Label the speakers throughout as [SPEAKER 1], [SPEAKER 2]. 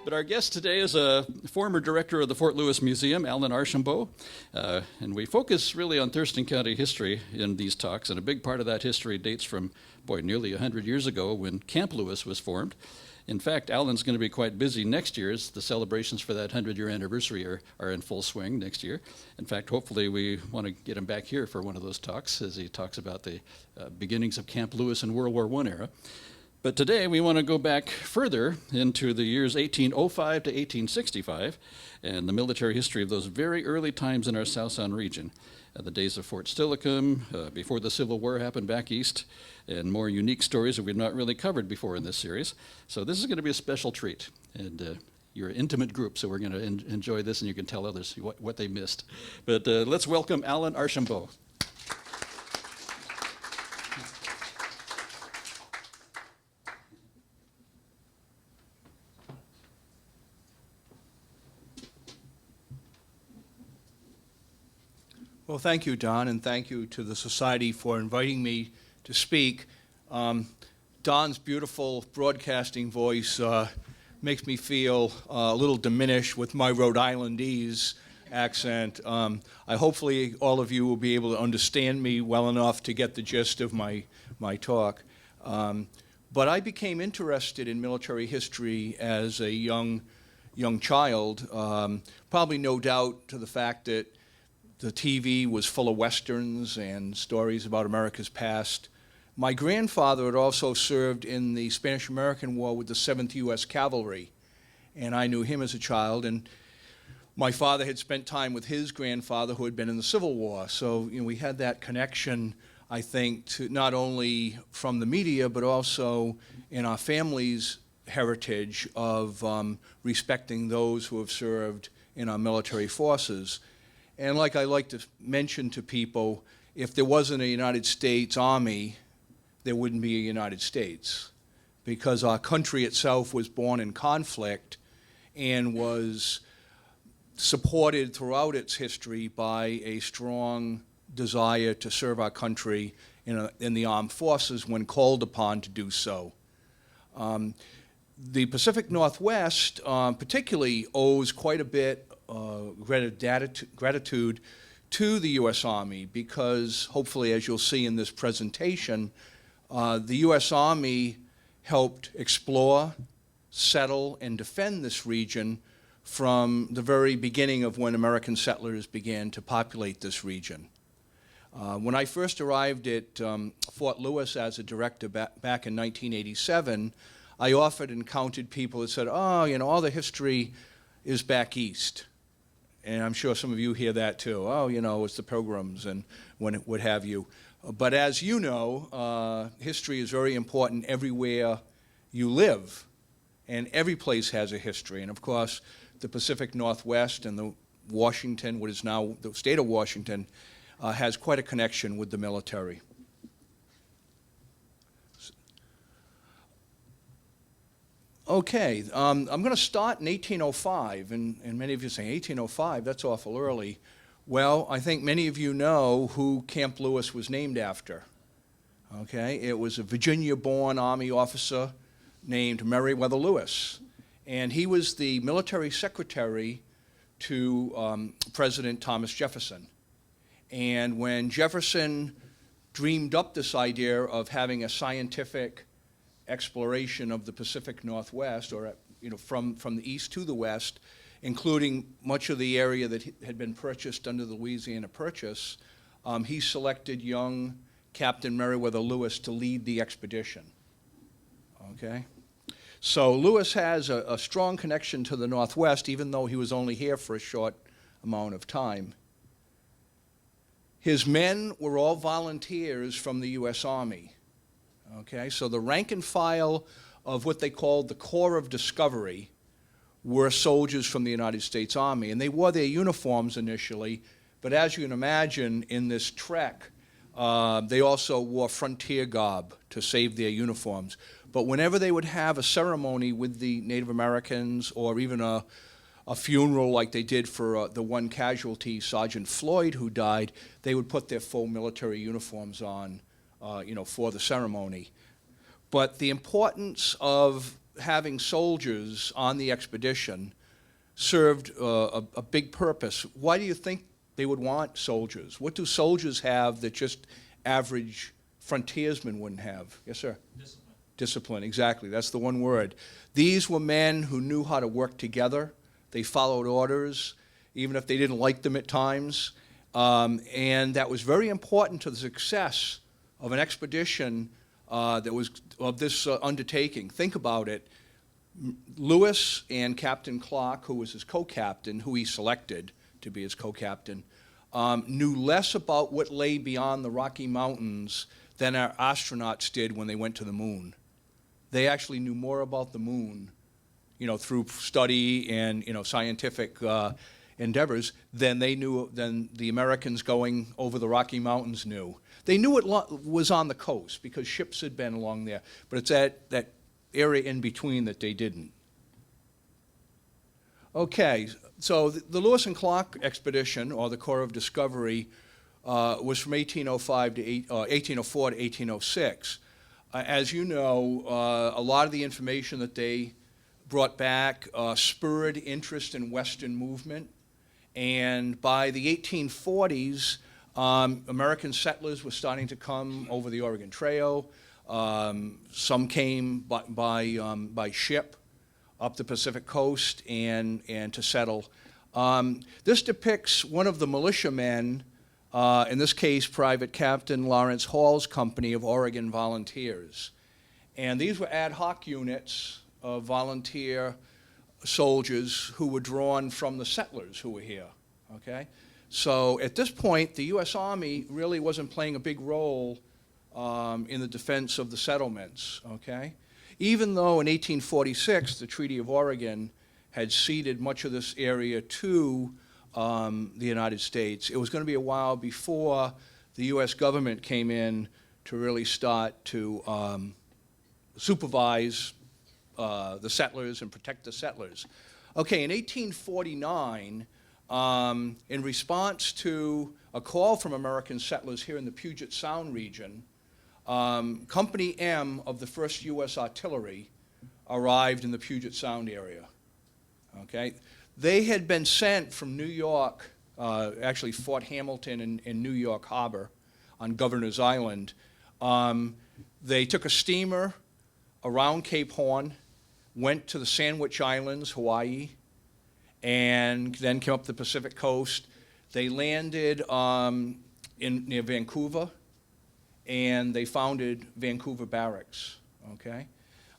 [SPEAKER 1] But our guest today is a former director of the Fort Lewis Museum, Alan Archambault, and we focus really on Thurston County history in these talks, and a big part of that history dates from, nearly 100 years ago when Camp Lewis was formed. In fact, Alan's going to be quite busy next year as the celebrations for that 100-year anniversary are in full swing next year. In fact, hopefully we want to get him back here for one of those talks as he talks about the beginnings of Camp Lewis in World War I era. But today we want to go back further into the years 1805 to 1865 and the military history of those very early times in our South Sound region. The days of Fort Steilacoom, before the Civil War happened back east, and more unique stories that we've not really covered before in this series. So this is going to be a special treat. And you're an intimate group, so we're going to enjoy this and you can tell others what they missed. But let's welcome Alan Archambault.
[SPEAKER 2] Well, thank you, Don, and thank you to the Society for inviting me to speak. Don's beautiful broadcasting voice makes me feel a little diminished with my Rhode Islandese accent. Hopefully all of you will be able to understand me well enough to get the gist of my talk. But I became interested in military history as a young child, probably no doubt to the fact that the TV was full of Westerns and stories about America's past. My grandfather had also served in the Spanish-American War with the 7th U.S. Cavalry, and I knew him as a child. And my father had spent time with his grandfather who had been in the Civil War. So we had that connection, I think, to not only from the media, but also in our family's heritage of respecting those who have served in our military forces. And like I like to mention to people, if there wasn't a United States Army, there wouldn't be a United States, because our country itself was born in conflict and was supported throughout its history by a strong desire to serve our country in the armed forces when called upon to do so. The Pacific Northwest particularly owes quite a bit gratitude to the U.S. Army, because hopefully, as you'll see in this presentation, the U.S. Army helped explore, settle, and defend this region from the very beginning of when American settlers began to populate this region. When I first arrived at Fort Lewis as a director back in 1987, I often encountered people that said, all the history is back east. And I'm sure some of you hear that too. It's the Pilgrims and what have you. But as you know, history is very important everywhere you live. And every place has a history. And of course, the Pacific Northwest and the Washington, what is now the state of Washington, has quite a connection with the military. Okay, I'm going to start in 1805, and many of you are saying, 1805, that's awful early. Well, I think many of you know who Camp Lewis was named after. Okay, it was a Virginia-born Army officer named Meriwether Lewis, and he was the military secretary to President Thomas Jefferson. And when Jefferson dreamed up this idea of having a scientific exploration of the Pacific Northwest, or from the east to the west, including much of the area that had been purchased under the Louisiana Purchase, he selected young Captain Meriwether Lewis to lead the expedition. Okay? So Lewis has a strong connection to the Northwest, even though he was only here for a short amount of time. His men were all volunteers from the U.S. Army. Okay, so the rank and file of what they called the Corps of Discovery were soldiers from the United States Army, and they wore their uniforms initially, but as you can imagine, in this trek, they also wore frontier garb to save their uniforms. But whenever they would have a ceremony with the Native Americans, or even a funeral like they did for the one casualty, Sergeant Floyd, who died, they would put their full military uniforms on, for the ceremony. But the importance of having soldiers on the expedition served a big purpose. Why do you think they would want soldiers? What do soldiers have that just average frontiersmen wouldn't have? Yes, sir?
[SPEAKER 3] Discipline.
[SPEAKER 2] Discipline, exactly. That's the one word. These were men who knew how to work together. They followed orders, even if they didn't like them at times. And that was very important to the success of an expedition that was of this undertaking. Think about it. Lewis and Captain Clark, who was his co-captain, who he selected to be his co-captain, knew less about what lay beyond the Rocky Mountains than our astronauts did when they went to the moon. They actually knew more about the moon, through study and, scientific endeavors than the Americans going over the Rocky Mountains knew. They knew it was on the coast because ships had been along there, but it's that area in between that they didn't. Okay, so the Lewis and Clark expedition, or the Corps of Discovery, was from 1804 to 1806. As you know, a lot of the information that they brought back spurred interest in Western movement. And by the 1840s, American settlers were starting to come over the Oregon Trail. Some came by ship up the Pacific coast and to settle. This depicts one of the militiamen, in this case, Private Captain Lawrence Hall's company of Oregon Volunteers. And these were ad hoc units of volunteer soldiers who were drawn from the settlers who were here, okay? So at this point, the U.S. Army really wasn't playing a big role in the defense of the settlements, okay? Even though in 1846, the Treaty of Oregon had ceded much of this area to the United States, it was going to be a while before the U.S. government came in to really start to supervise the settlers and protect the settlers. Okay, in 1849, in response to a call from American settlers here in the Puget Sound region, Company M of the 1st U.S. Artillery arrived in the Puget Sound area. Okay, they had been sent from New York, actually Fort Hamilton in New York Harbor on Governor's Island. They took a steamer around Cape Horn, went to the Sandwich Islands, Hawaii, and then came up the Pacific coast. They landed near Vancouver, and they founded Vancouver Barracks, okay?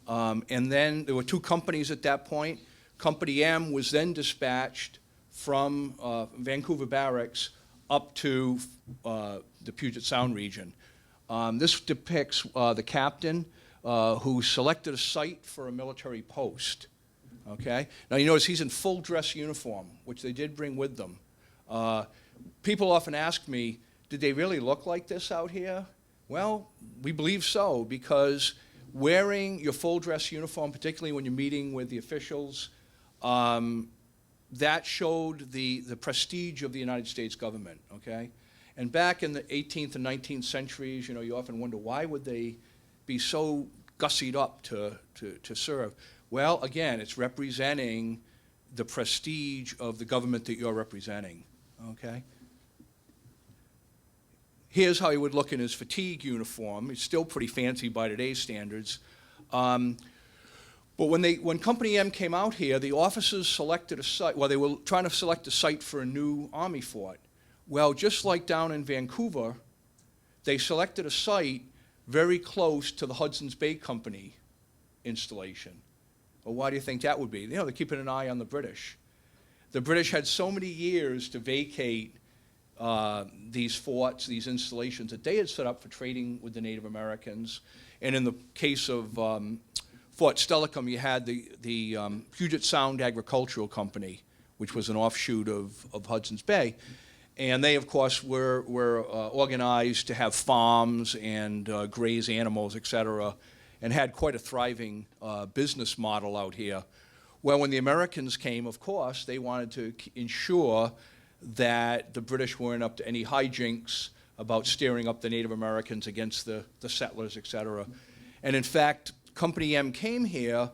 [SPEAKER 2] And then there were 2 companies at that point. Company M was then dispatched from Vancouver Barracks up to the Puget Sound region. This depicts the captain who selected a site for a military post, okay? Now you notice he's in full dress uniform, which they did bring with them. People often ask me, did they really look like this out here? Well, we believe so, because wearing your full dress uniform, particularly when you're meeting with the officials, that showed the prestige of the United States government, okay? And back in the 18th and 19th centuries, you often wonder, why would they be so gussied up to serve? Well, again, it's representing the prestige of the government that you're representing, okay? Here's how he would look in his fatigue uniform. It's still pretty fancy by today's standards. But when Company M came out here, the officers selected a site. Well, they were trying to select a site for a new Army fort. Well, just like down in Vancouver, they selected a site very close to the Hudson's Bay Company installation. Well, why do you think that would be? They're keeping an eye on the British. The British had so many years to vacate these forts, these installations that they had set up for trading with the Native Americans. And in the case of Fort Steilacoom, you had the Puget Sound Agricultural Company, which was an offshoot of Hudson's Bay. And they, of course, were organized to have farms and graze animals, et cetera, and had quite a thriving business model out here. Well, when the Americans came, of course, they wanted to ensure that the British weren't up to any hijinks about stirring up the Native Americans against the settlers, et cetera. And in fact, Company M came here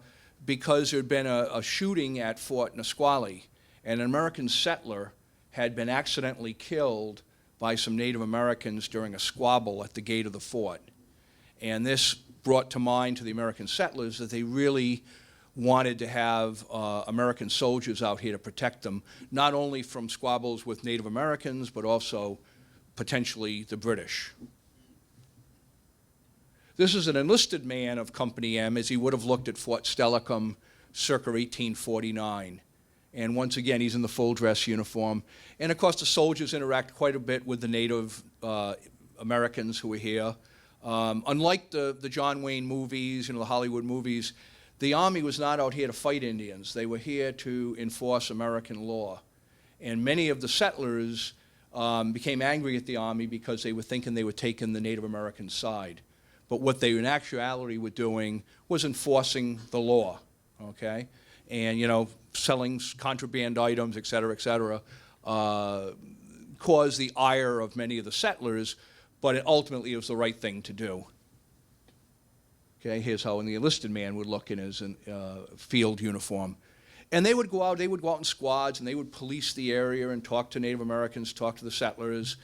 [SPEAKER 2] because there had been a shooting at Fort Nisqually, and an American settler had been accidentally killed by some Native Americans during a squabble at the gate of the fort. And this brought to mind to the American settlers that they really wanted to have American soldiers out here to protect them, not only from squabbles with Native Americans, but also potentially the British. This is an enlisted man of Company M as he would have looked at Fort Steilacoom circa 1849. And once again, he's in the full dress uniform. And of course, the soldiers interact quite a bit with the Native Americans who are here. Unlike the John Wayne movies, the Hollywood movies, the Army was not out here to fight Indians. They were here to enforce American law. And many of the settlers became angry at the Army because they were thinking they were taking the Native American side. But what they in actuality were doing was enforcing the law, okay? And, selling contraband items, et cetera, caused the ire of many of the settlers, but ultimately it was the right thing to do. Okay, here's how the enlisted man would look in his field uniform. And they would go out in squads, and they would police the area and talk to Native Americans, talk to the settlers.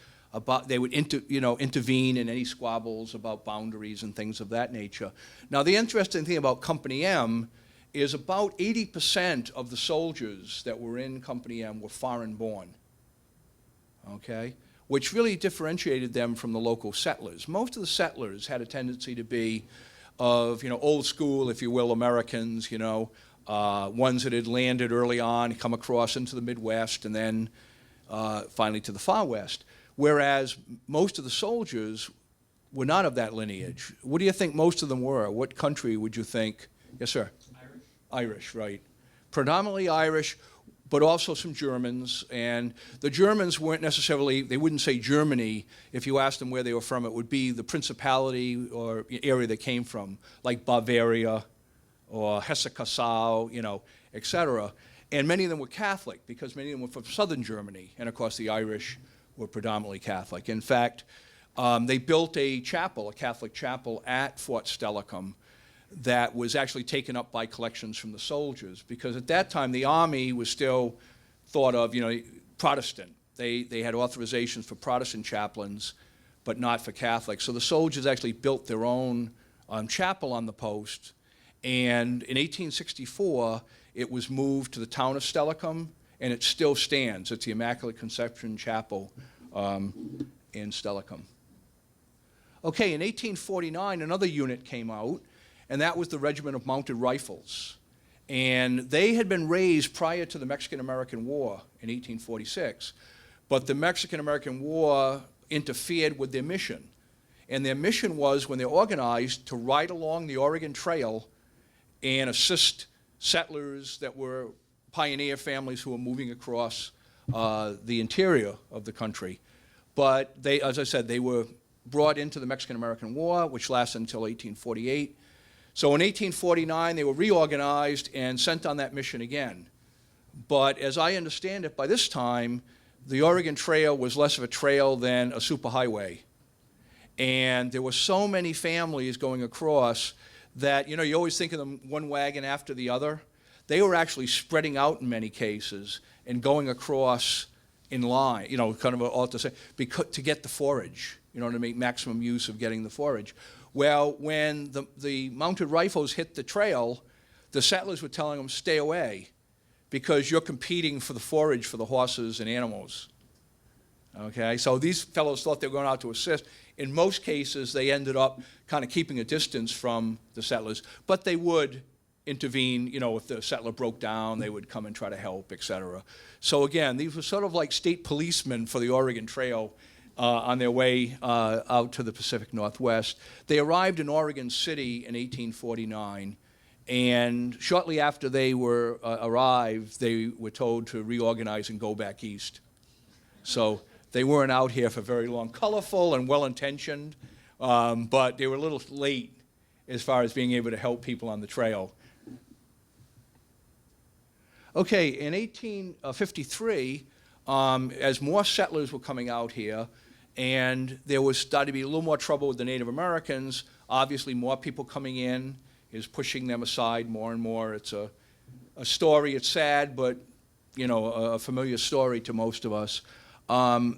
[SPEAKER 2] They would intervene in any squabbles about boundaries and things of that nature. Now, the interesting thing about Company M is about 80% of the soldiers that were in Company M were foreign-born, okay, which really differentiated them from the local settlers. Most of the settlers had a tendency to be of, old school, if you will, Americans, ones that had landed early on, come across into the Midwest, and then finally to the far West. Whereas most of the soldiers were not of that lineage. What do you think most of them were? What country would you think? Yes, sir? Irish, right. Predominantly Irish, but also some Germans. And the Germans weren't necessarily, they wouldn't say Germany. If you asked them where they were from, it would be the principality or area they came from, like Bavaria or Hesse-Cassel, et cetera. And many of them were Catholic because many of them were from southern Germany. And of course, the Irish were predominantly Catholic. In fact, they built a Catholic chapel at Fort Steilacoom that was actually taken up by collections from the soldiers, because at that time the Army was still thought of, Protestant. They had authorizations for Protestant chaplains, but not for Catholics. So the soldiers actually built their own chapel on the post, and in 1864 it was moved to the town of Steilacoom, and it still stands. It's the Immaculate Conception Chapel in Steilacoom. Okay, in 1849 another unit came out, and that was the Regiment of Mounted Rifles. And they had been raised prior to the Mexican-American War in 1846. But the Mexican-American War interfered with their mission. And their mission was, when they organized, to ride along the Oregon Trail and assist settlers that were pioneer families who were moving across the interior of the country. But they, as I said, they were brought into the Mexican-American War, which lasted until 1848. So in 1849, they were reorganized and sent on that mission again. But as I understand it, by this time, the Oregon Trail was less of a trail than a superhighway. And there were so many families going across that, you always think of them one wagon after the other. They were actually spreading out in many cases and going across in line, kind of all to say, to get the forage, to make maximum use of getting the forage. Well, when the mounted rifles hit the trail, the settlers were telling them, stay away, because you're competing for the forage for the horses and animals. Okay, so these fellows thought they were going out to assist. In most cases, they ended up kind of keeping a distance from the settlers, but they would intervene, if the settler broke down, they would come and try to help, et cetera. So again, these were sort of like state policemen for the Oregon Trail on their way out to the Pacific Northwest. They arrived in Oregon City in 1849, and shortly after they arrived, they were told to reorganize and go back east. So they weren't out here for very long. Colorful and well-intentioned, but they were a little late as far as being able to help people on the trail. Okay, in 1853, as more settlers were coming out here, and there was starting to be a little more trouble with the Native Americans, obviously more people coming in, is pushing them aside more and more. It's a story. It's sad, but a familiar story to most of us.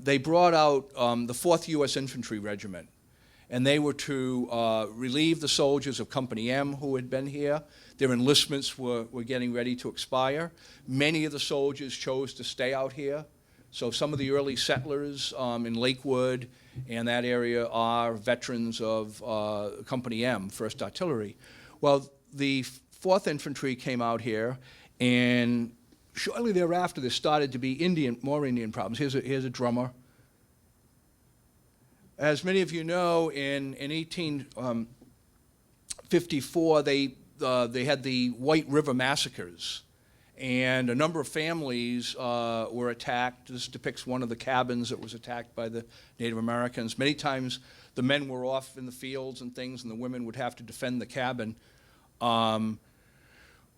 [SPEAKER 2] They brought out the 4th US Infantry Regiment, and they were to relieve the soldiers of Company M who had been here. Their enlistments were getting ready to expire. Many of the soldiers chose to stay out here. So some of the early settlers in Lakewood and that area are veterans of Company M, 1st Artillery. Well, the 4th Infantry came out here, and shortly thereafter there started to be more Indian problems. Here's a drummer. As many of you know, in 1854, they had the White River Massacres, and a number of families were attacked. This depicts one of the cabins that was attacked by the Native Americans. Many times the men were off in the fields and things, and the women would have to defend the cabin.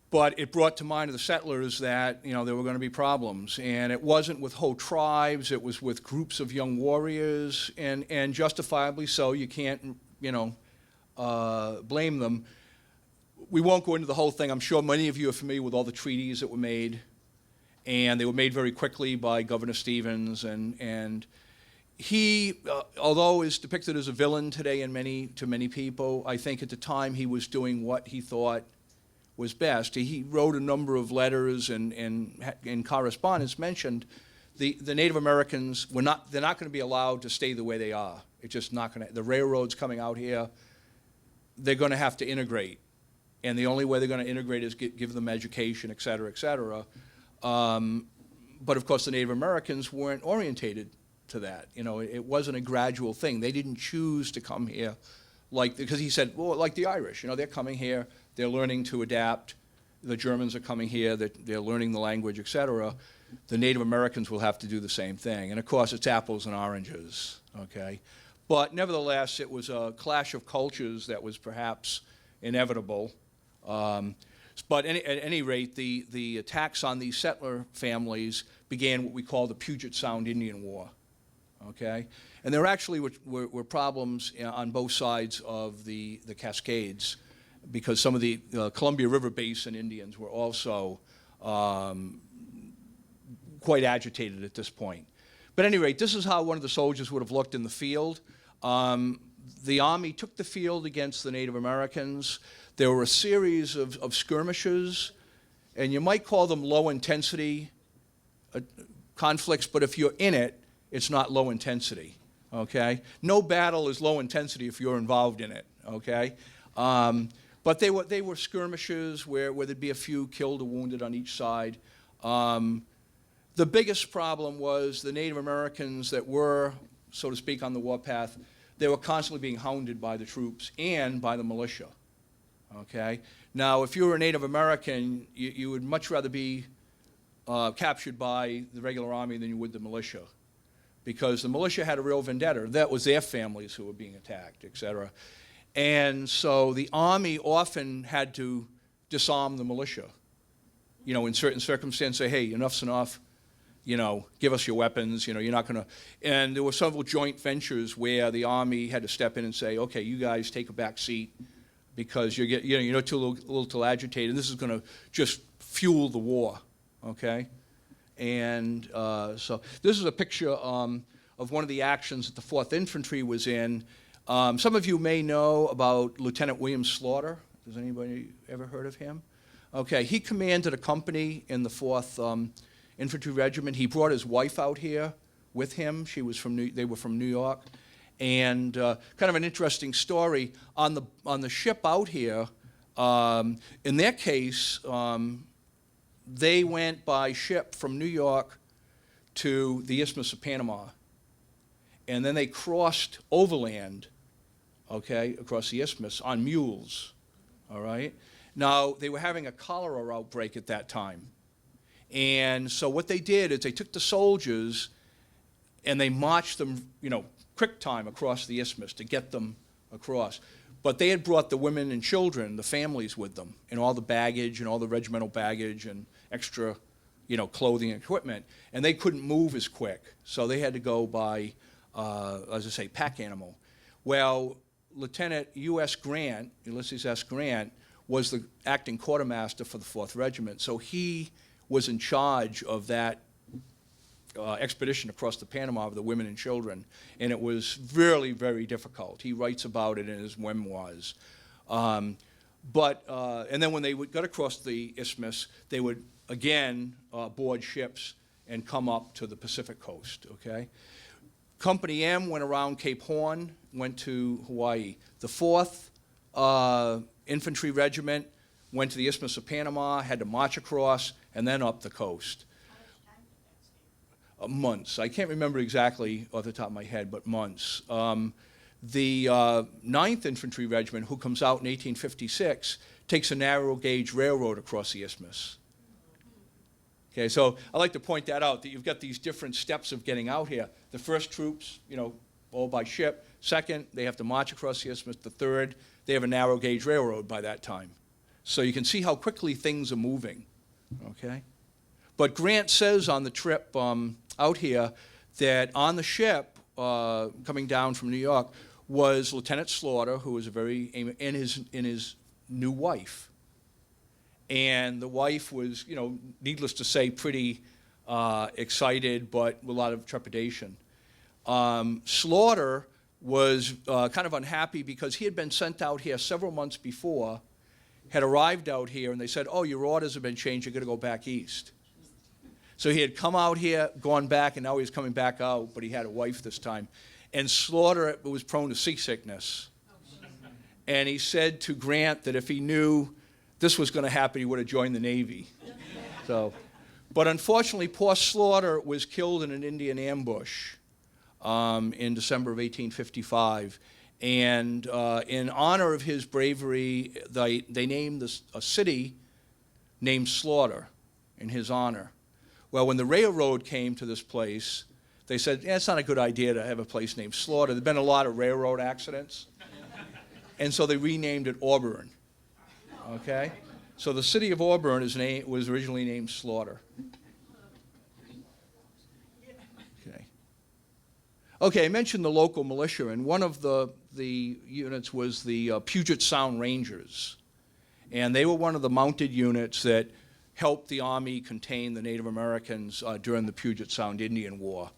[SPEAKER 2] But it brought to mind to the settlers that there were going to be problems, and it wasn't with whole tribes; it was with groups of young warriors, and justifiably so. You can't blame them. We won't go into the whole thing. I'm sure many of you are familiar with all the treaties that were made, and they were made very quickly by Governor Stevens, and he, although is depicted as a villain today to many people, I think at the time he was doing what he thought was best. He wrote a number of letters and in correspondence mentioned the Native Americans they're not going to be allowed to stay the way they are. It's just not going to. The railroads coming out here, they're going to have to integrate, and the only way they're going to integrate is give them education, et cetera, et cetera. But of course, the Native Americans weren't orientated to that. It wasn't a gradual thing. They didn't choose to come here, because he said, well, like the Irish, they're coming here. They're learning to adapt. The Germans are coming here. They're learning the language, et cetera. The Native Americans will have to do the same thing. And of course, it's apples and oranges, okay? But nevertheless, it was a clash of cultures that was perhaps inevitable. But at any rate, the attacks on these settler families began what we call the Puget Sound Indian War, okay? And there actually were problems on both sides of the Cascades, because some of the Columbia River Basin Indians were also quite agitated at this point. But at any rate, this is how one of the soldiers would have looked in the field. The Army took the field against the Native Americans. There were a series of skirmishes, and you might call them low-intensity conflicts, but if you're in it, it's not low intensity, okay? No battle is low intensity if you're involved in it, okay? But they were skirmishes where there'd be a few killed or wounded on each side. The biggest problem was the Native Americans that were, so to speak, on the warpath. They were constantly being hounded by the troops and by the militia, okay? Now, if you were a Native American, you would much rather be captured by the regular army than you would the militia, because the militia had a real vendetta. That was their families who were being attacked, et cetera. And so the Army often had to disarm the militia, in certain circumstances, say, hey, enough's enough, give us your weapons, you're not going to. And there were several joint ventures where the Army had to step in and say, okay, you guys take a back seat because you're too a little too agitated. This is going to just fuel the war, okay? And so this is a picture of one of the actions that the 4th Infantry was in. Some of you may know about Lieutenant William Slaughter. Has anybody ever heard of him? Okay, he commanded a company in the 4th Infantry Regiment. He brought his wife out here with him. They were from New York. And kind of an interesting story, on the ship out here, in their case, they went by ship from New York to the Isthmus of Panama. And then they crossed overland, okay, across the isthmus on mules, all right? Now, they were having a cholera outbreak at that time. And so what they did is they took the soldiers and they marched them, quick time across the isthmus to get them across. But they had brought the women and children, the families with them, and all the baggage and all the regimental baggage and extra, clothing and equipment. And they couldn't move as quick. So they had to go by, as I say, pack animal. Well, Lieutenant Ulysses S. Grant was the acting quartermaster for the 4th Regiment. So he was in charge of that expedition across the Panama with the women and children, and it was really very difficult. He writes about it in his memoirs. And then when they got across the isthmus, they would again board ships and come up to the Pacific coast, okay? Company M went around Cape Horn, went to Hawaii. The 4th Infantry Regiment went to the Isthmus of Panama, had to march across, and then up the coast. Months. I can't remember exactly off the top of my head, but months. The 9th Infantry Regiment, who comes out in 1856, takes a narrow gauge railroad across the isthmus. Okay, so I like to point that out, that you've got these different steps of getting out here. The first troops, all by ship. Second, they have to march across the isthmus. The third, they have a narrow gauge railroad by that time. So you can see how quickly things are moving, okay? But Grant says on the trip out here that on the ship coming down from New York was Lieutenant Slaughter, who was in his new wife. And the wife was, needless to say, pretty excited, but with a lot of trepidation. Slaughter was kind of unhappy because he had been sent out here several months before, had arrived out here, and they said, oh, your orders have been changed, you're going to go back east. So he had come out here, gone back, and now he was coming back out, but he had a wife this time. And Slaughter was prone to seasickness. And he said to Grant that if he knew this was going to happen, he would have joined the Navy. But unfortunately, poor Slaughter was killed in an Indian ambush in December of 1855. And in honor of his bravery, they named a city named Slaughter in his honor. Well, when the railroad came to this place, they said, it's not a good idea to have a place named Slaughter. There have been a lot of railroad accidents. And so they renamed it Auburn. Okay? So the city of Auburn was originally named Slaughter. Okay, I mentioned the local militia, and one of the units was the Puget Sound Rangers. And they were one of the mounted units that helped the Army contain the Native Americans during the Puget Sound Indian War.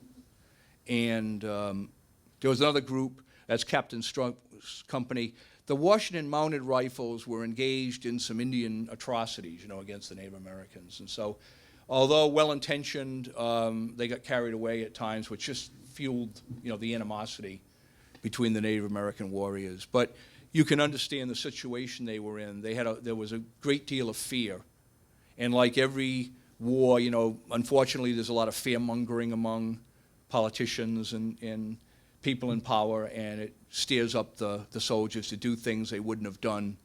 [SPEAKER 2] And there was another group, that's Captain Strunk's company. The Washington Mounted Rifles were engaged in some Indian atrocities, against the Native Americans. And so, although well-intentioned, they got carried away at times, which just fueled, the animosity between the Native American warriors. But you can understand the situation they were in. There was a great deal of fear. And like every war, unfortunately, there's a lot of fear-mongering among politicians and people in power, and it steers up the soldiers to do things they wouldn't have done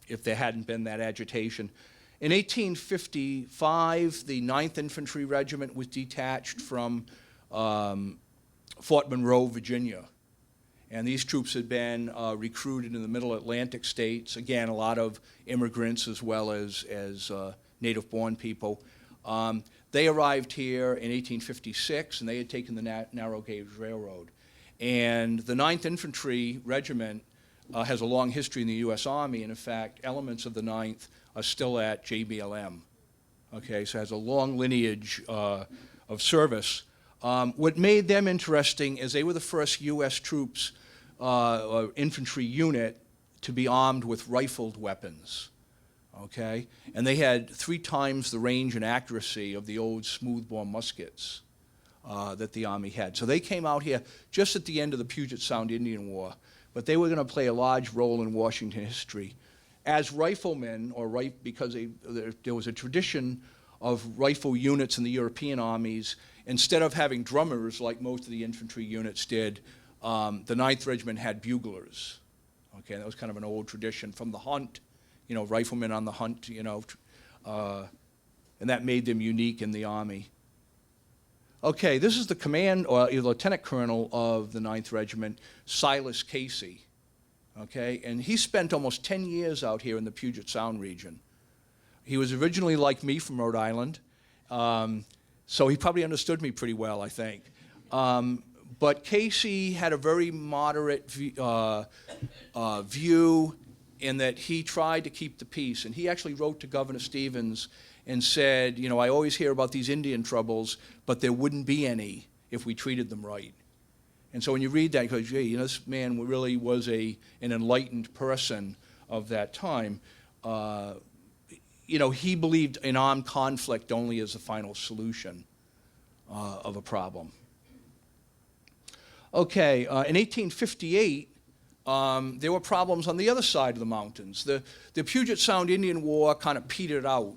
[SPEAKER 2] if there hadn't been that agitation. In 1855, the 9th Infantry Regiment was detached from Fort Monroe, Virginia. And these troops had been recruited in the Middle Atlantic states. Again, a lot of immigrants as well as native-born people. They arrived here in 1856, and they had taken the narrow gauge railroad. And the 9th Infantry Regiment has a long history in the U.S. Army, and in fact, elements of the 9th are still at JBLM. Okay, so it has a long lineage of service. What made them interesting is they were the first U.S. troops or infantry unit to be armed with rifled weapons. Okay, and they had 3 times the range and accuracy of the old smoothbore muskets that the Army had. So they came out here just at the end of the Puget Sound Indian War, but they were going to play a large role in Washington history. As riflemen, because there was a tradition of rifle units in the European armies, instead of having drummers like most of the infantry units did, the 9th Regiment had buglers. Okay, that was kind of an old tradition from the hunt, riflemen on the hunt, and that made them unique in the Army. Okay, this is the command, or lieutenant colonel of the 9th Regiment, Silas Casey. Okay, and he spent almost 10 years out here in the Puget Sound region. He was originally like me from Rhode Island, so he probably understood me pretty well, I think. But Casey had a very moderate view. in that he tried to keep the peace. And he actually wrote to Governor Stevens and said, you know, I always hear about these Indian troubles, but there wouldn't be any if we treated them right. And so when you read that, you go, gee, you know, this man really was an enlightened person of that time. You know, he believed in armed conflict only as the final solution of a problem. Okay, in 1858, there were problems on the other side of the mountains. The Puget Sound Indian War kind of petered out,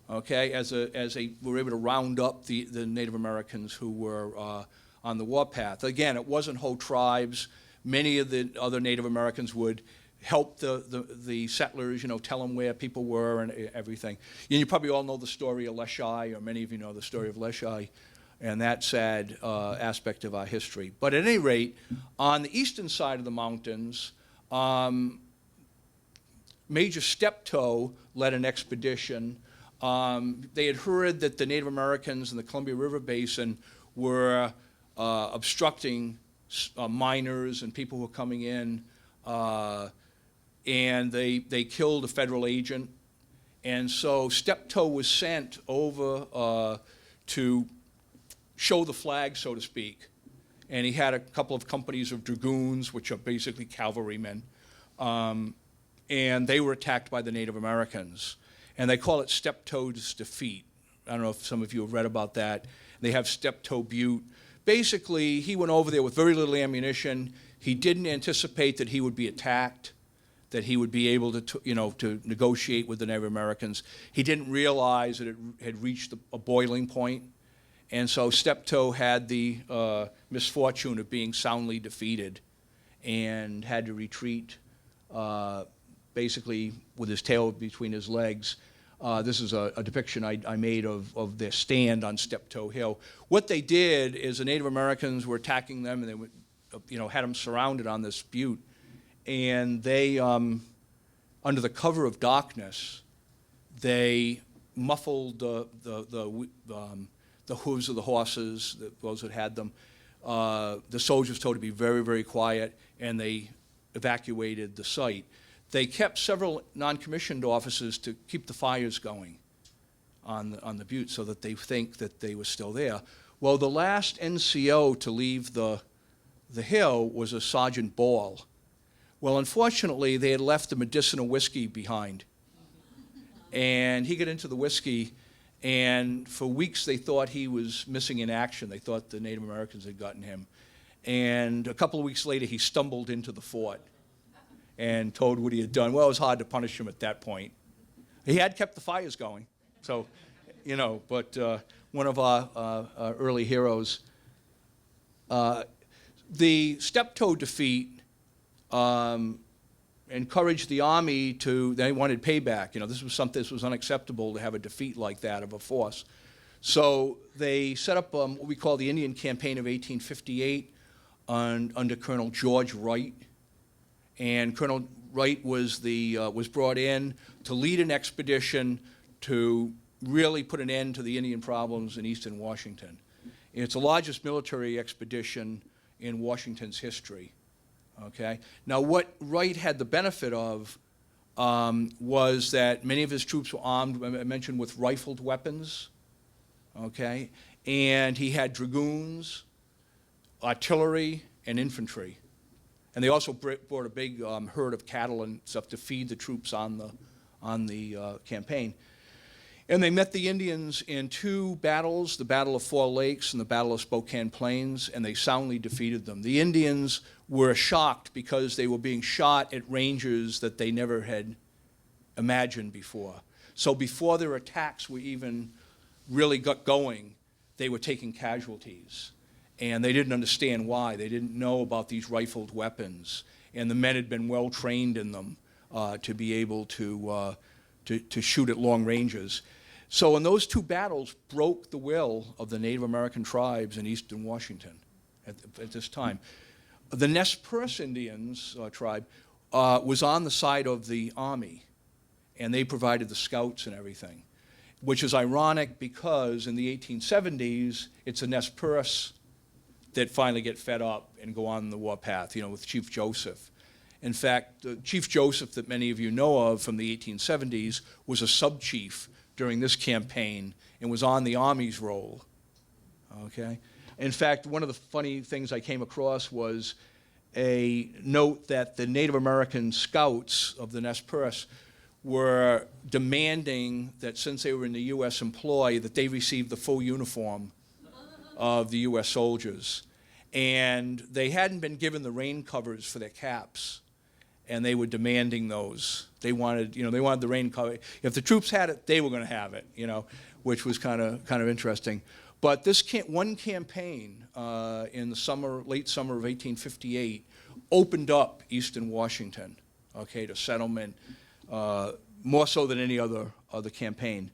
[SPEAKER 2] okay, as they were able to round up the Native Americans who were on the warpath. Again, it wasn't whole tribes. Many of the other Native Americans would help the settlers, you know, tell them where people were and everything. And you probably all know the story of Leshai, or many of you know the story of Leshai, and that sad aspect of our history. But at any rate, on the eastern side of the mountains, Major Steptoe led an expedition. They had heard that the Native Americans in the Columbia River Basin were obstructing miners and people who were coming in, and they killed a federal agent. And so Steptoe was sent over to show the flag, so to speak. And he had a couple of companies of dragoons, which are basically cavalrymen, and they were attacked by the Native Americans. And they call it Steptoe's Defeat. I don't know if some of you have read about that. They have Steptoe Butte. Basically, he went over there with very little ammunition. He didn't anticipate that he would be attacked, that he would be able to negotiate with the Native Americans. He didn't realize that it had reached a boiling point. And so Steptoe had the misfortune of being soundly defeated and had to retreat basically with his tail between his legs. This is a depiction I made of their stand on Steptoe Hill. What they did is the Native Americans were attacking them, and they would, had them surrounded on this butte. And they, under the cover of darkness, they muffled the hooves of the horses, those that had them. The soldiers told to be very, very quiet, and they evacuated the site. They kept several non-commissioned officers to keep the fires going on the butte so that they think that they were still there. Well, the last NCO to leave the hill was a Sergeant Ball. Well, unfortunately, they had left the medicinal whiskey behind. And he got into the whiskey, and for weeks they thought he was missing in action. They thought the Native Americans had gotten him. And a couple of weeks later, he stumbled into the fort and told what he had done. Well, it was hard to punish him at that point. He had kept the fires going. So, but one of our early heroes. The Steptoe Defeat encouraged the Army they wanted payback. This was unacceptable to have a defeat like that of a force. So they set up what we call the Indian Campaign of 1858 under Colonel George Wright. And Colonel Wright was brought in to lead an expedition to really put an end to the Indian problems in eastern Washington. It's the largest military expedition in Washington's history. Okay. Now, what Wright had the benefit of was that many of his troops were armed, I mentioned, with rifled weapons. Okay, and he had dragoons, artillery, and infantry. And they also brought a big herd of cattle and stuff to feed the troops on the campaign. And they met the Indians in two battles, the Battle of Four Lakes and the Battle of Spokane Plains, and they soundly defeated them. The Indians were shocked because they were being shot at ranges that they never had imagined before. So before their attacks were even really got going, they were taking casualties. And they didn't understand why. They didn't know about these rifled weapons. And the men had been well trained in them to be able to shoot at long ranges. So in those two battles broke the will of the Native American tribes in eastern Washington at this time. The Nez Perce Indians tribe was on the side of the Army, and they provided the scouts and everything, which is ironic because in the 1870s, it's the Nez Perce that finally get fed up and go on the warpath, with Chief Joseph. In fact, Chief Joseph, that many of you know of from the 1870s, was a sub-chief during this campaign and was on the Army's roll. Okay? In fact, one of the funny things I came across was a note that the Native American scouts of the Nez Perce were demanding that since they were in the U.S. employ, that they receive the full uniform of the U.S. soldiers. And they hadn't been given the rain covers for their caps, and they were demanding those. They wanted, they wanted the rain cover. If the troops had it, they were going to have it, which was kind of interesting. But this one campaign in the late summer of 1858 opened up Eastern Washington, okay, to settlement, more so than any other campaign.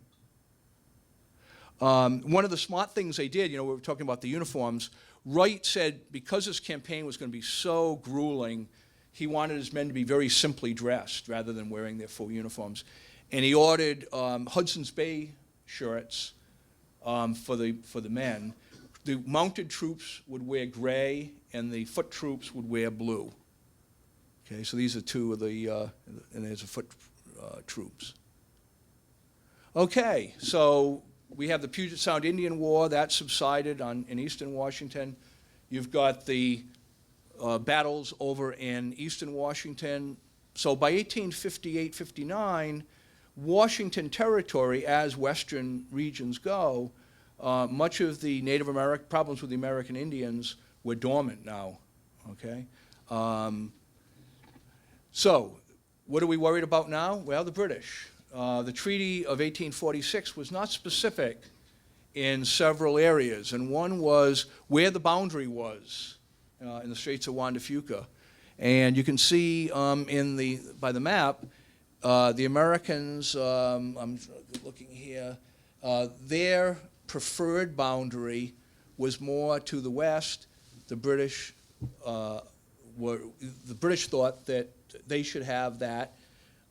[SPEAKER 2] One of the smart things they did, we were talking about the uniforms, Wright said because this campaign was going to be so grueling, he wanted his men to be very simply dressed rather than wearing their full uniforms. And he ordered Hudson's Bay shirts for the men. The mounted troops would wear gray, and the foot troops would wear blue. Okay, so these are two of the, and there's the foot troops. Okay, so we have the Puget Sound Indian War. That subsided in eastern Washington. You've got the battles over in eastern Washington. So by 1858-59, Washington Territory, as western regions go, much of the Native American problems with the American Indians were dormant now. Okay, so what are we worried about now? Well, the British. The Treaty of 1846 was not specific in several areas, and one was where the boundary was in the Straits of Juan de Fuca. And you can see by the map, the Americans, I'm looking here, their preferred boundary was more to the west. The British thought that they should have that.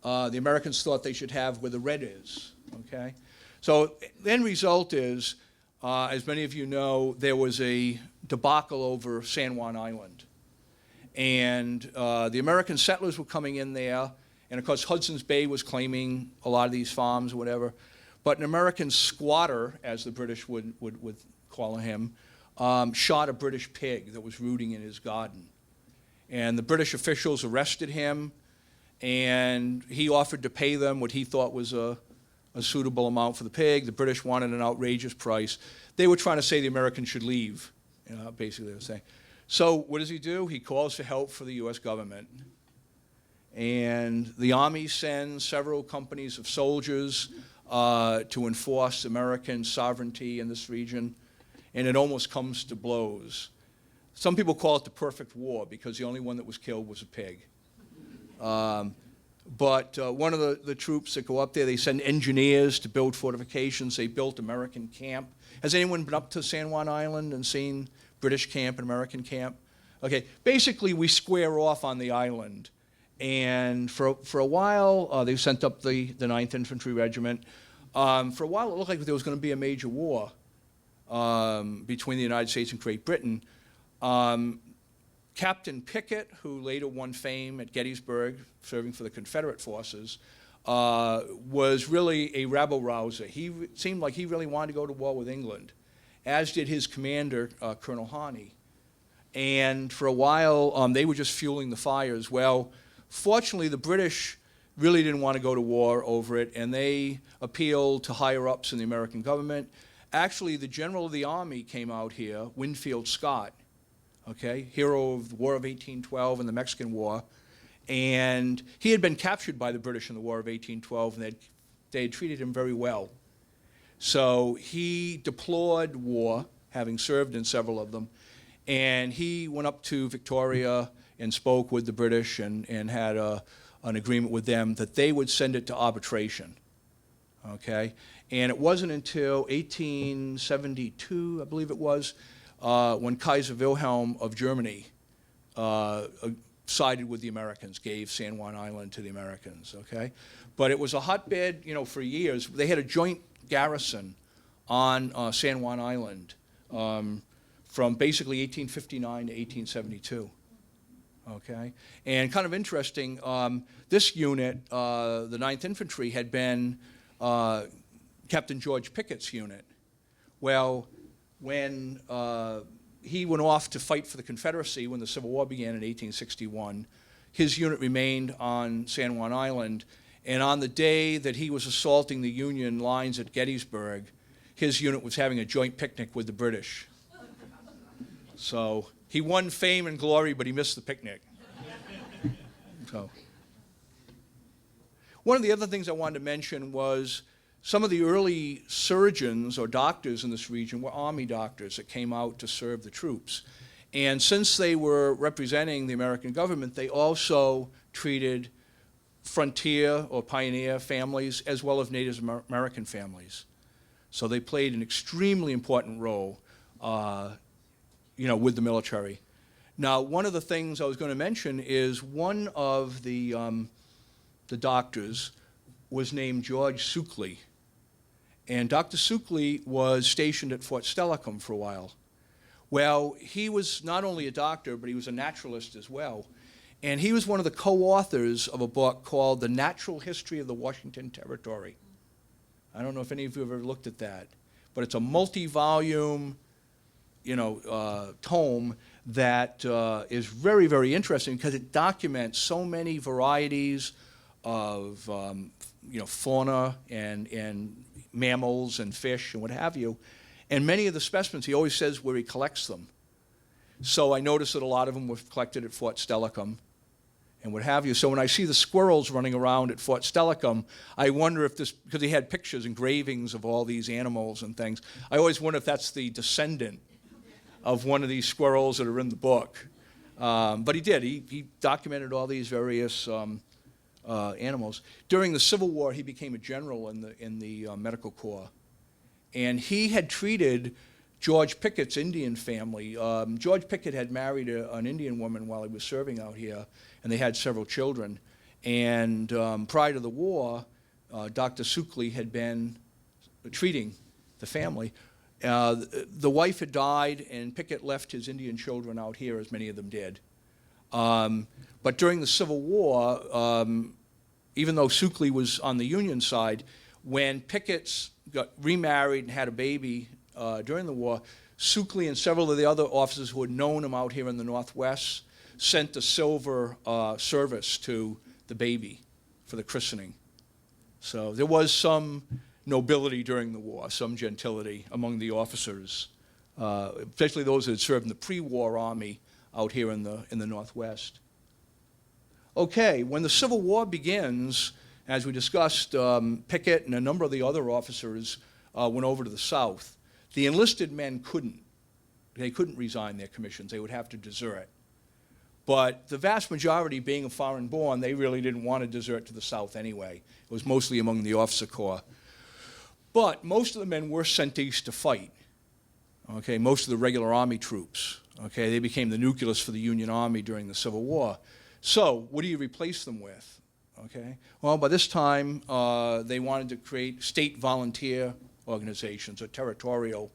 [SPEAKER 2] The Americans thought they should have where the red is, okay? So the end result is, as many of you know, there was a debacle over San Juan Island. And the American settlers were coming in there, and of course Hudson's Bay was claiming a lot of these farms or whatever. But an American squatter, as the British would call him, shot a British pig that was rooting in his garden. And the British officials arrested him, and he offered to pay them what he thought was a suitable amount for the pig. The British wanted an outrageous price. They were trying to say the Americans should leave, basically they were saying. So what does he do? He calls for help for the U.S. government. And the Army sends several companies of soldiers to enforce American sovereignty in this region, and it almost comes to blows. Some people call it the perfect war because the only one that was killed was a pig. But one of the troops that go up there, they send engineers to build fortifications. They built American camp. Has anyone been up to San Juan Island and seen British camp and American camp? Okay, basically we square off on the island. And for a while, they sent up the 9th Infantry Regiment. For a while, it looked like there was going to be a major war between the United States and Great Britain. Captain Pickett, who later won fame at Gettysburg, serving for the Confederate forces, was really a rabble-rouser. He seemed like he really wanted to go to war with England, as did his commander, Colonel Harney. And for a while, they were just fueling the fires. Well, fortunately, the British really didn't want to go to war over it, and they appealed to higher-ups in the American government. Actually, the general of the Army came out here, Winfield Scott, okay, hero of the War of 1812 and the Mexican War. And he had been captured by the British in the War of 1812, and they had treated him very well. So he deplored war, having served in several of them, and he went up to Victoria and spoke with the British and had an agreement with them that they would send it to arbitration, okay? And it wasn't until 1872, I believe it was, when Kaiser Wilhelm of Germany sided with the Americans, gave San Juan Island to the Americans, okay? But it was a hotbed, for years. They had a joint garrison on San Juan Island from basically 1859 to 1872, Okay, and kind of interesting, this unit, the 9th Infantry, had been Captain George Pickett's unit. Well, when he went off to fight for the Confederacy when the Civil War began in 1861, his unit remained on San Juan Island, and on the day that he was assaulting the Union lines at Gettysburg, his unit was having a joint picnic with the British. So he won fame and glory, but he missed the picnic. So one of the other things I wanted to mention was some of the early surgeons or doctors in this region were Army doctors that came out to serve the troops. And since they were representing the American government, they also treated frontier or pioneer families as well as Native American families. So they played an extremely important role, with the military. Now, one of the things I was going to mention is one of the doctors was named George Suka Lee. And Dr. Suka Lee was stationed at Fort Steilacoom for a while. Well, he was not only a doctor, but he was a naturalist as well. And he was one of the co-authors of a book called The Natural History of the Washington Territory. I don't know if any of you have ever looked at that, but it's a multi-volume, tome that is very, very interesting because it documents so many varieties of, fauna and mammals and fish and what have you. And many of the specimens, he always says where he collects them. So I noticed that a lot of them were collected at Fort Steilacoom and what have you. So when I see the squirrels running around at Fort Steilacoom, I wonder if this, because he had pictures, engravings of all these animals and things, I always wonder if that's the descendant of one of these squirrels that are in the book. But he did. He documented all these various animals. During the Civil War, he became a general in the Medical Corps. And he had treated George Pickett's Indian family. George Pickett had married an Indian woman while he was serving out here, and they had several children. And prior to the war, Dr. Suka Lee had been treating the family. The wife had died, and Pickett left his Indian children out here, as many of them did. But during the Civil War, even though Suka Lee was on the Union side, when Pickett got remarried and had a baby during the war, Suka Lee and several of the other officers who had known him out here in the Northwest sent a silver service to the baby for the christening. So there was some nobility during the war, some gentility among the officers, especially those that had served in the pre-war army out here in the Northwest. Okay, when the Civil War begins, as we discussed, Pickett and a number of the other officers went over to the South. The enlisted men couldn't. They couldn't resign their commissions. They would have to desert. But the vast majority, being a foreign born, they really didn't want to desert to the South anyway. It was mostly among the officer corps. But most of the men were sent east to fight. Okay, most of the regular Army troops. Okay, they became the nucleus for the Union Army during the Civil War. So, what do you replace them with? Okay, well, by this time, they wanted to create state volunteer organizations or territorial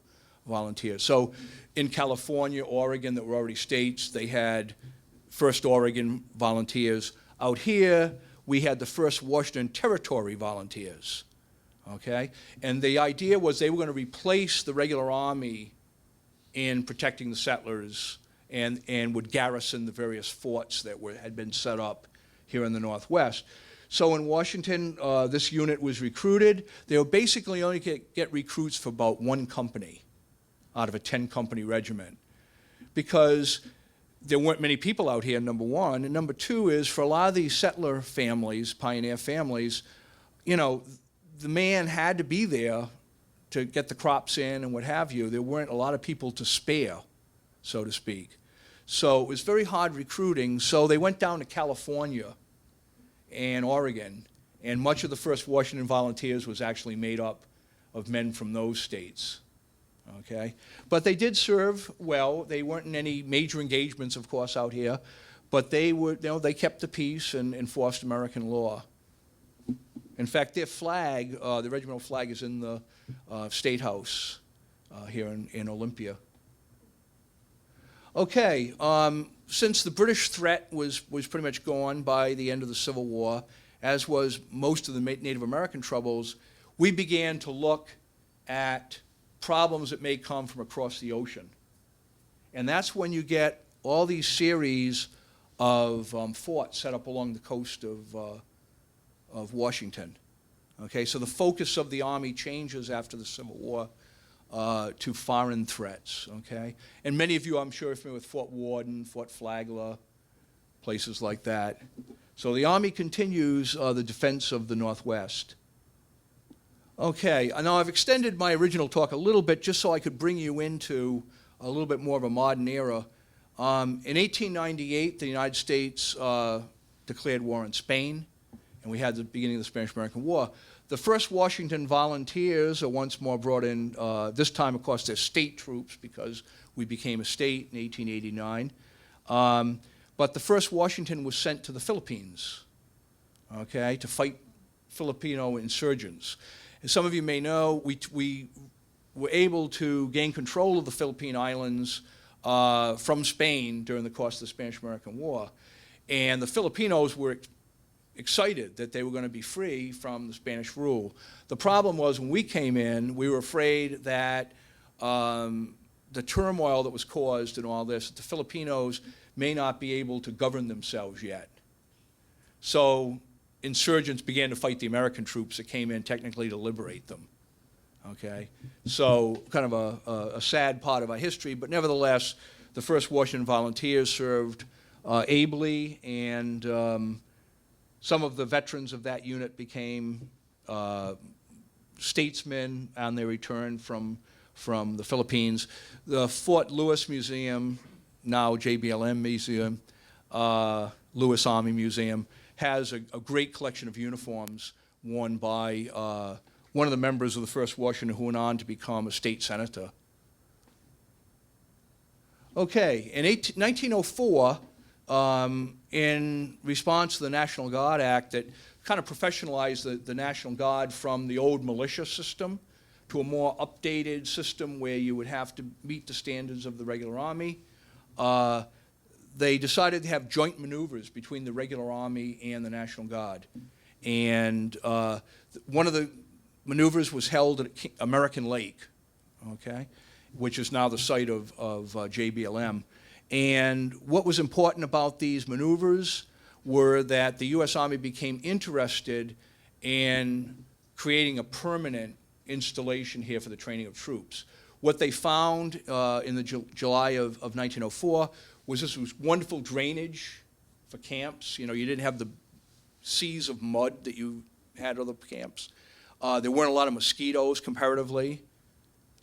[SPEAKER 2] volunteers. So, in California, Oregon, that were already states, they had First Oregon Volunteers. Out here, we had the First Washington Territory Volunteers. Okay, and the idea was they were going to replace the regular Army in protecting the settlers and would garrison the various forts that had been set up here in the Northwest. So in Washington, this unit was recruited. They would basically only get recruits for about one company out of a 10-company regiment because there weren't many people out here, number one. And number two is for a lot of these settler families, pioneer families, the man had to be there to get the crops in and what have you. There weren't a lot of people to spare, so to speak. So it was very hard recruiting. So they went down to California and Oregon, and much of the First Washington Volunteers was actually made up of men from those states. Okay, but they did serve well. They weren't in any major engagements, of course, out here, but they were, they kept the peace and enforced American law. In fact, their flag, the regimental flag, is in the State House here in Olympia. Okay, since the British threat was pretty much gone by the end of the Civil War, as was most of the Native American troubles, we began to look at problems that may come from across the ocean. And that's when you get all these series of forts set up along the coast of Washington. Okay, so the focus of the Army changes after the Civil War to foreign threats, okay? And many of you, I'm sure, are familiar with Fort Worden, Fort Flagler, places like that. So the Army continues the defense of the Northwest. Okay, now I've extended my original talk a little bit just so I could bring you into a little bit more of a modern era. In 1898, the United States declared war on Spain, and we had the beginning of the Spanish-American War. The first Washington Volunteers are once more brought in, this time, of course, they're state troops because we became a state in 1889. But the first Washington was sent to the Philippines, okay, to fight Filipino insurgents. As some of you may know, we were able to gain control of the Philippine Islands from Spain during the course of the Spanish-American War. And the Filipinos were excited that they were going to be free from the Spanish rule. The problem was when we came in, we were afraid that the turmoil that was caused in all this, the Filipinos may not be able to govern themselves yet. So insurgents began to fight the American troops that came in technically to liberate them. Okay, so kind of a sad part of our history, but nevertheless, the first Washington Volunteers served ably, and some of the veterans of that unit became statesmen on their return from the Philippines. The Fort Lewis Museum, now JBLM Museum, Lewis Army Museum, has a great collection of uniforms worn by one of the members of the first Washington who went on to become a state senator. Okay, in 1904, in response to the National Guard Act that kind of professionalized the National Guard from the old militia system to a more updated system where you would have to meet the standards of the regular Army, they decided to have joint maneuvers between the regular Army and the National Guard. And one of the maneuvers was held at American Lake, okay, which is now the site of JBLM. And what was important about these maneuvers were that the U.S. Army became interested in creating a permanent installation here for the training of troops. What they found in the July of 1904 was this was wonderful drainage for camps. You know, you didn't have the seas of mud that you had other camps. There weren't a lot of mosquitoes comparatively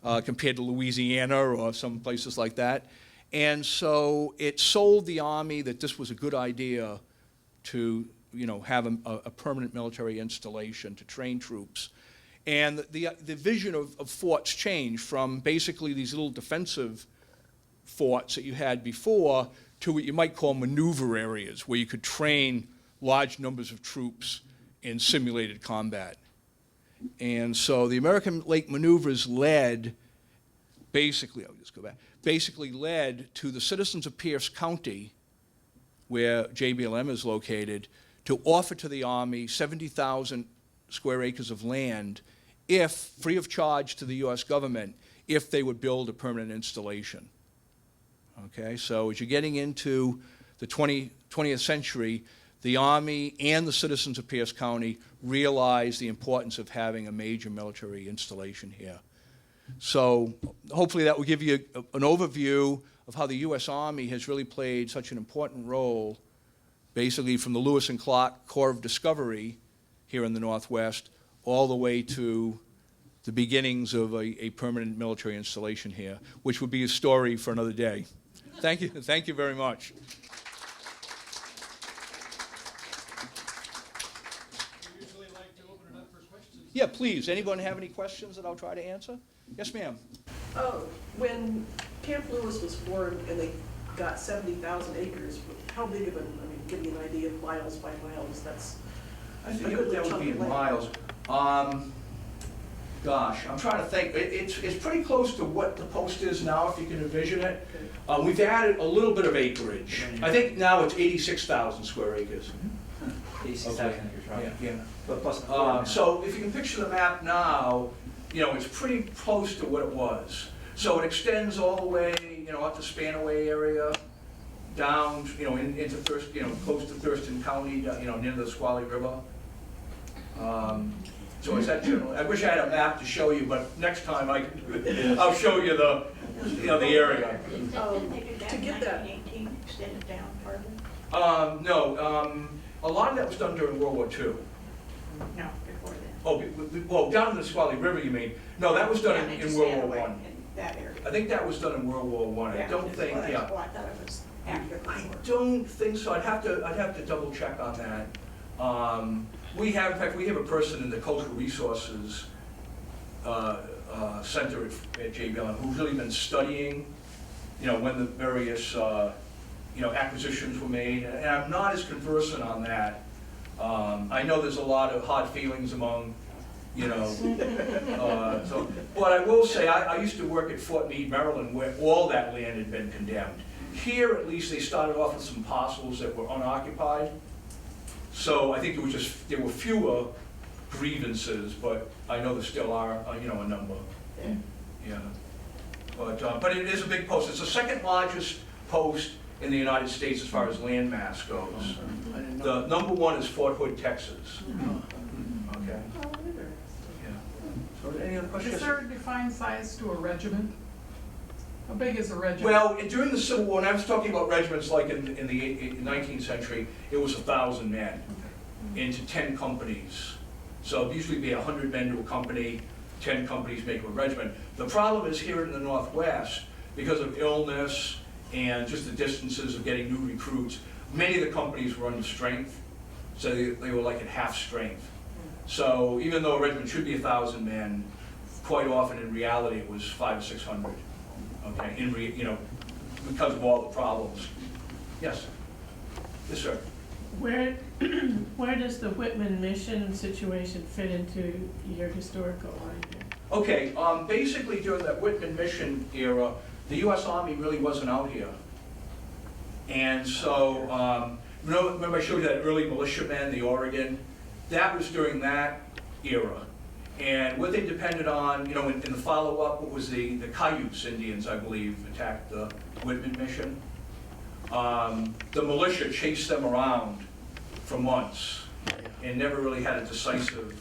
[SPEAKER 2] compared to Louisiana or some places like that. And so it sold the Army that this was a good idea to, you know, have a permanent military installation to train troops. And the vision of forts changed from basically these little defensive forts that you had before to what you might call maneuver areas where you could train large numbers of troops in simulated combat. And so the American Lake maneuvers led, basically led to the citizens of Pierce County, where JBLM is located, to offer to the Army 70,000 square acres of land, if free of charge to the U.S. government, if they would build a permanent installation. Okay, so as you're getting into the 20th century, the Army and the citizens of Pierce County realized the importance of having a major military installation here. So hopefully that will give you an overview of how the U.S. Army has really played such an important role, basically from the Lewis and Clark Corps of Discovery here in the Northwest, all the way to the beginnings of a permanent military installation here, which would be a story for another day. Thank you very much.
[SPEAKER 1] We usually like to open it up for questions.
[SPEAKER 2] Yeah, please. Anyone have any questions that I'll try to answer? Yes, ma'am.
[SPEAKER 3] When Camp Lewis was formed and they got 70,000 acres, how big of an, I mean, give me an idea of miles by miles, that's
[SPEAKER 2] I
[SPEAKER 3] a
[SPEAKER 2] think
[SPEAKER 3] good
[SPEAKER 2] that would
[SPEAKER 3] chunk
[SPEAKER 2] be
[SPEAKER 3] of
[SPEAKER 2] in
[SPEAKER 3] land.
[SPEAKER 2] miles. gosh, I'm trying to think. It's pretty close to what the post is now, if you can envision it. We've added a little bit of acreage. I think now it's 86,000 square acres.
[SPEAKER 4] 86,000 acres, right?
[SPEAKER 2] Yeah.
[SPEAKER 4] But plus the floor.
[SPEAKER 2] So if you can picture the map now, you know, it's pretty close to what it was. So it extends all the way, you know, up to Spanaway area, down, you know, into Thurston, you know, close to Thurston County, you know, near the Squally River. So it's that general. I wish I had a map to show you, but next time I'll show you the, you know, the area.
[SPEAKER 3] To get that.
[SPEAKER 5] Extended down further?
[SPEAKER 2] No, a lot of that was done during World War II.
[SPEAKER 5] No, before then.
[SPEAKER 2] Oh, well, down in the Squally River, you mean? No, that was done
[SPEAKER 5] Down
[SPEAKER 2] in
[SPEAKER 5] into
[SPEAKER 2] World War
[SPEAKER 5] Spanaway,
[SPEAKER 2] I.
[SPEAKER 5] in that area.
[SPEAKER 2] I think that was done in World War I. I don't think,
[SPEAKER 5] Oh,
[SPEAKER 2] yeah.
[SPEAKER 5] I thought it was after the
[SPEAKER 2] I
[SPEAKER 5] war.
[SPEAKER 2] don't think so. I'd have to double check on that. In fact, we have a person in the Cultural Resources Center at JBLM who's really been studying, you know, when the various, you know, acquisitions were made, and I'm not as conversant on that. I know there's a lot of hard feelings among, you know, but I will say, I used to work at Fort Meade, Maryland, where all that land had been condemned. Here, at least, they started off with some parcels that were unoccupied. So I think there were fewer grievances, but I know there still are, you know, a number. Yeah. But it is a big post. It's the second largest post in the United States as far as land mass goes. The number one is Fort Hood, Texas. Okay. Yeah. So any other questions?
[SPEAKER 6] Is there a defined size to a regiment? How big is a regiment?
[SPEAKER 2] Well, during the Civil War, and I was talking about regiments like in the 19th century, it was 1,000 men into 10 companies. So it'd usually be 100 men to a company, 10 companies make a regiment. The problem is here in the Northwest, because of illness and just the distances of getting new recruits, many of the companies were under strength, so they were like at half strength. So even though a regiment should be 1,000 men, quite often in reality it was 500 or 600. Okay, you know, because of all the problems. Yes. Yes, sir.
[SPEAKER 7] Where does the Whitman Mission situation fit into your historical line here?
[SPEAKER 2] Okay, basically during that Whitman Mission era, the U.S. Army really wasn't out here. And so, remember I showed you that early militiamen, the Oregon? That was during that era. And what they depended on, you know, in the follow-up, what was the Cayuse Indians, I believe, attacked the Whitman Mission. The militia chased them around for months and never really had a decisive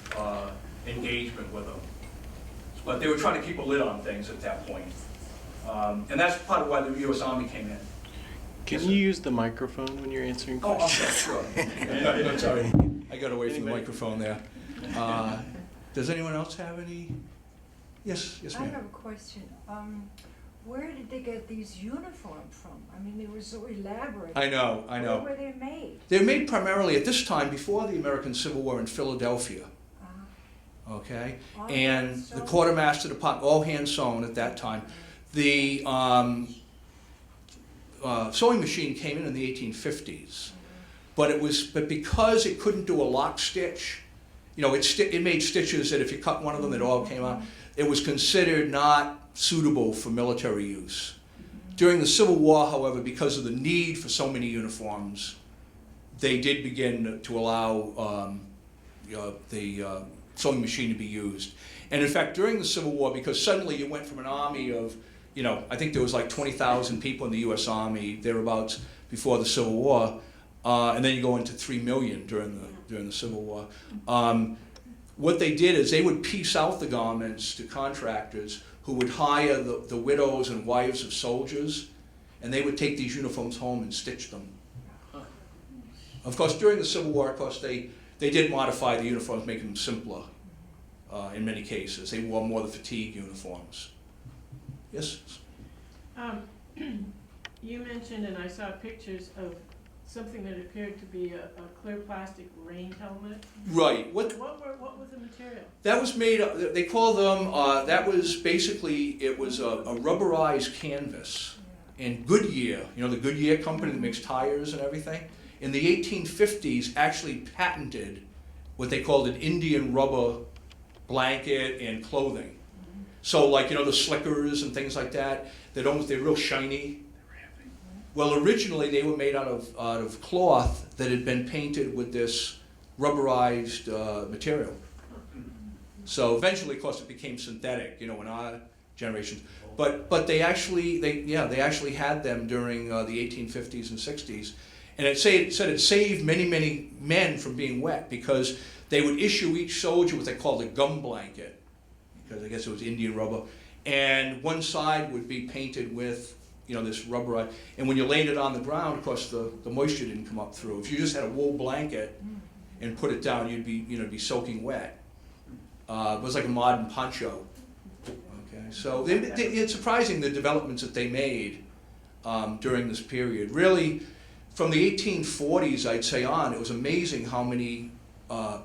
[SPEAKER 2] engagement with them. But they were trying to keep a lid on things at that point. And that's part of why the U.S. Army came in.
[SPEAKER 8] Can you use the microphone when you're answering
[SPEAKER 2] Oh,
[SPEAKER 8] questions?
[SPEAKER 2] sure. I'm sorry. I got away from the microphone there. Does anyone else have any? Yes,
[SPEAKER 9] I
[SPEAKER 2] ma'am.
[SPEAKER 9] have a question. Where did they get these uniforms from? I mean, they were so elaborate.
[SPEAKER 2] I know.
[SPEAKER 9] Where were they made?
[SPEAKER 2] They were made primarily at this time before the American Civil War in Philadelphia. Okay?
[SPEAKER 9] All
[SPEAKER 2] And
[SPEAKER 9] hand
[SPEAKER 2] the
[SPEAKER 9] sewn?
[SPEAKER 2] quartermaster department, all hand sewn at that time. The sewing machine came in the 1850s. But because it couldn't do a lock stitch, you know, it made stitches that if you cut one of them, it all came out. It was considered not suitable for military use. During the Civil War, however, because of the need for so many uniforms, they did begin to allow the sewing machine to be used. And in fact, during the Civil War, because suddenly you went from an army of, you know, I think there was like 20,000 people in the U.S. Army, thereabouts, before the Civil War, and then you go into 3 million during the Civil War. What they did is they would piece out the garments to contractors who would hire the widows and wives of soldiers, and they would take these uniforms home and stitch them. Of course, during the Civil War, of course, they did modify the uniforms, making them simpler in many cases. They wore more of the fatigue uniforms. Yes?
[SPEAKER 7] You mentioned, and I saw pictures of something that appeared to be a clear plastic rain helmet.
[SPEAKER 2] Right.
[SPEAKER 7] What was the material?
[SPEAKER 2] That was made, they call them, that was basically, it was a rubberized canvas. And Goodyear, you know, the Goodyear company that makes tires and everything, in the 1850s actually patented what they called an Indian rubber blanket and clothing. So like, the slickers and things like that, they're real shiny. Well, originally they were made out of cloth that had been painted with this rubberized material. So eventually, of course, it became synthetic, in our generation. But they actually had them during the 1850s and 60s, and it said it saved many men from being wet, because they would issue each soldier what they called a gum blanket, because I guess it was Indian rubber, and one side would be painted with this rubber, and when you laid it on the ground, of course, the moisture didn't come up through. If you just had a wool blanket and put it down, you'd be soaking wet. It was like a modern poncho. Okay, so it's surprising the developments that they made during this period. Really, from the 1840s, I'd say on, it was amazing how many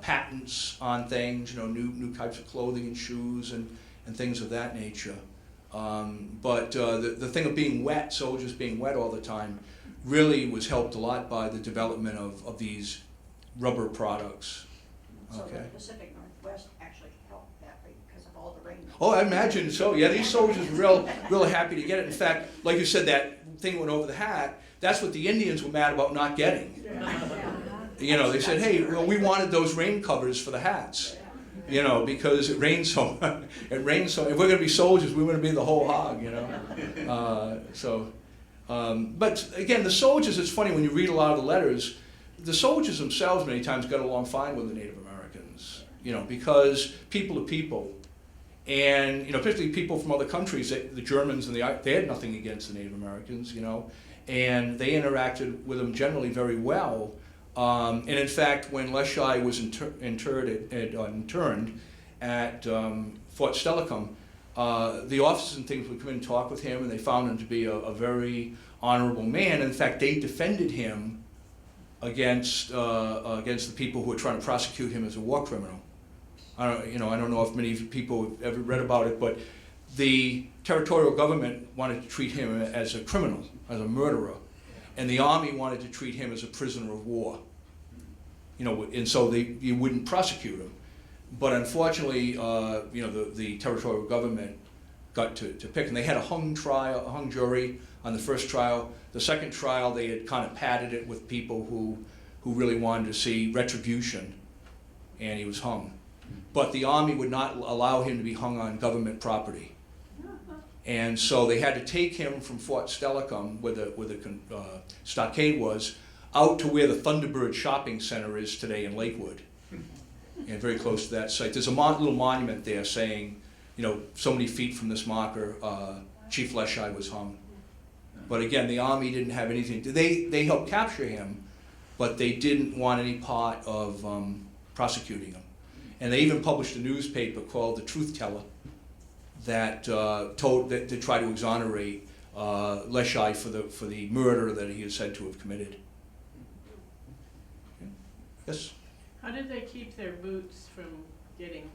[SPEAKER 2] patents on things, new types of clothing and shoes and things of that nature. But the thing of being wet, soldiers being wet all the time, really was helped a lot by the development of these rubber products.
[SPEAKER 5] So
[SPEAKER 2] Okay.
[SPEAKER 5] the Pacific Northwest actually helped that way because of all the rain.
[SPEAKER 2] Oh, I imagine so. Yeah, these soldiers were real happy to get it. In fact, like you said, that thing went over the hat. That's what the Indians were mad about not getting. They said, hey, well, we wanted those rain covers for the hats. Because it rains so much. It rains so. If we're going to be soldiers, we're going to be the whole hog. But again, the soldiers. It's funny when you read a lot of the letters. The soldiers themselves many times got along fine with the Native Americans. Because people are people, and particularly people from other countries. The Germans and they had nothing against the Native Americans. And they interacted with them generally very well. And in fact, when Leschi was interned at Fort Steilacoom, the officers and things would come in and talk with him, and they found him to be a very honorable man. In fact, they defended him against the people who were trying to prosecute him as a war criminal. I don't know if many people have ever read about it, but the territorial government wanted to treat him as a criminal, as a murderer. And the army wanted to treat him as a prisoner of war, and so you wouldn't prosecute him. But unfortunately, the territorial government got to pick, and they had a hung jury on the first trial. The second trial, they had kind of padded it with people who really wanted to see retribution, and he was hung. But the army would not allow him to be hung on government property. And so they had to take him from Fort Steilacoom, where the stockade was, out to where the Thunderbird Shopping Center is today in Lakewood, and very close to that site. There's a little monument there saying, so many feet from this marker, Chief Leschi was hung. But again, the army didn't have anything. They helped capture him, but they didn't want any part of prosecuting him. And they even published a newspaper called The Truth Teller, that to try to exonerate Leschi for the murder that he is said to have committed. Okay. Yes?
[SPEAKER 7] How did they keep their boots from getting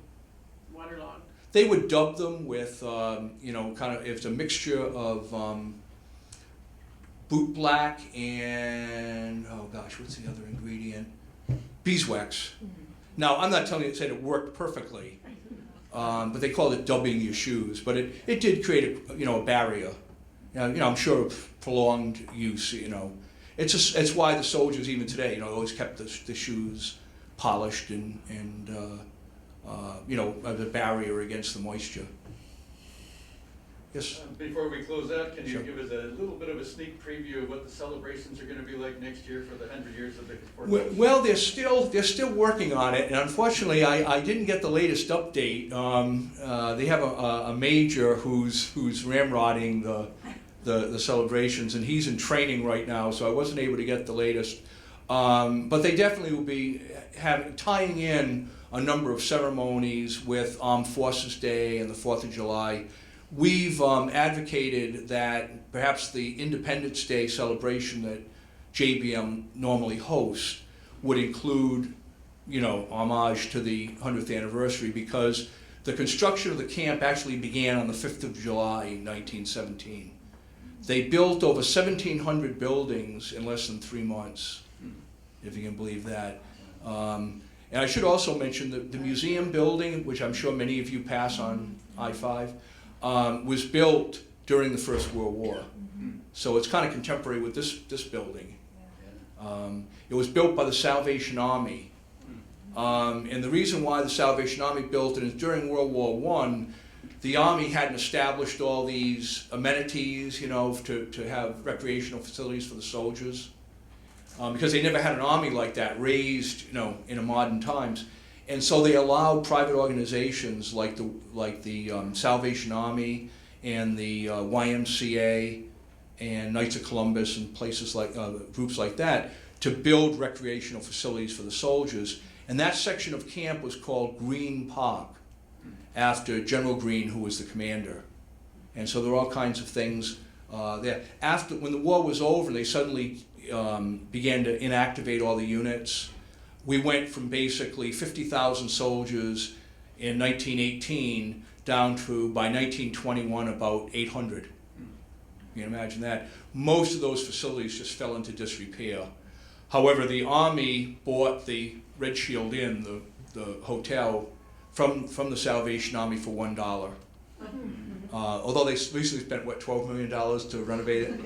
[SPEAKER 7] waterlogged?
[SPEAKER 2] They would dub them with, it's a mixture of boot black and, what's the other ingredient? Beeswax. Now, I'm not telling you to say it worked perfectly. But they called it dubbing your shoes. But it did create a barrier. I'm sure of prolonged use. It's why the soldiers even today always kept the shoes polished and as a barrier against the moisture. Yes.
[SPEAKER 1] Before we close out, can you
[SPEAKER 2] Sure.
[SPEAKER 1] give us a little bit of a sneak preview of what the celebrations are going to be like next year for the 100 years of the Fort Lewis?
[SPEAKER 2] Well, they're still working on it, and unfortunately, I didn't get the latest update. They have a major who's ramrodding the celebrations, and he's in training right now, so I wasn't able to get the latest. But they definitely will be tying in a number of ceremonies with Armed Forces Day and the 4th of July. We've advocated that perhaps the Independence Day celebration that JBLM normally hosts would include, homage to the 100th anniversary, because the construction of the camp actually began on the 5th of July in 1917. They built over 1,700 buildings in less than 3 months, if you can believe that. And I should also mention that the museum building, which I'm sure many of you pass on I-5, was built during the First World War. So it's kind of contemporary with this building. It was built by the Salvation Army. And the reason why the Salvation Army built it is during World War I, the Army hadn't established all these amenities, you know, to have recreational facilities for the soldiers. Because they never had an army like that raised, you know, in a modern times. And so they allowed private organizations like the Salvation Army and the YMCA and Knights of Columbus and places like, groups like that, to build recreational facilities for the soldiers. And that section of camp was called Green Park, after General Green, who was the commander. And so there were all kinds of things there. After, when the war was over, they suddenly began to inactivate all the units. We went from basically 50,000 soldiers in 1918 down to, by 1921, about 800. You can imagine that. Most of those facilities just fell into disrepair. However, the Army bought the Red Shield Inn, the hotel, from the Salvation Army for $1. Although they recently spent, what, $12 million to renovate it?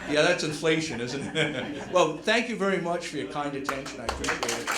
[SPEAKER 2] Yeah, that's inflation, isn't it? Well, thank you very much for your kind attention. I appreciate it.